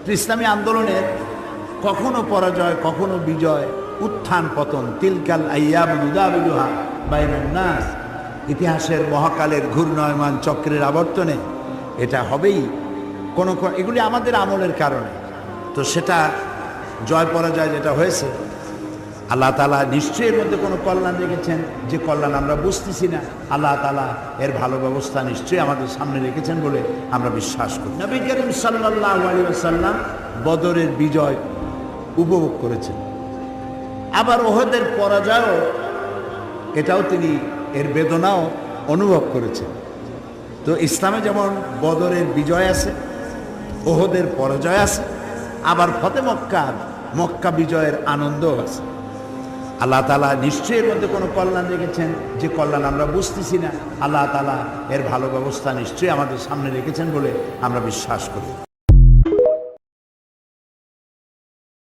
তো ইসলামী আন্দোলনের কখনো পরাজয়, কখনো বিজয়, উত্থান পতন, তিলকাল আইয়াম নুদাবিলুহা বাইনান নাস, ইতিহাসের মহাকালের ঘূর্ণয়মান চক্রের আবর্তনে এটা হবেই। এগুলি আমাদের আমলের কারণে। তো সেটা জয় পরাজয় যেটা হয়েছে, আল্লাহ তাআলা নিশ্চয়ই এর মধ্যে কোনো কল্যাণ রেখেছেন, যে কল্যাণ আমরা বুঝতেছি না। আল্লাহ তাআলা এর ভালো ব্যবস্থা নিশ্চয়ই আমাদের সামনে রেখেছেন বলে আমরা বিশ্বাস করি। নবী করিম সাল্লাল্লাহু আলাইহি ওয়াসাল্লাম বদরের বিজয় উপভোগ করেছেন, আবার ওহদের পরাজয়ও, এটাও তিনি এর বেদনাও অনুভব করেছেন। তো ইসলামে যেমন বদরের বিজয় আছে, ওহদের পরাজয় আছে, আবার ফতে মক্কা বিজয়ের আনন্দও আছে। আল্লাহ তাআলা নিশ্চয়ই এর মধ্যে কোনো কল্যাণ রেখেছেন, যে কল্যাণ আমরা বুঝতেছি না। আল্লাহ তাআলা এর ভালো ব্যবস্থা নিশ্চয়ই আমাদের সামনে রেখেছেন বলে আমরা বিশ্বাস করি।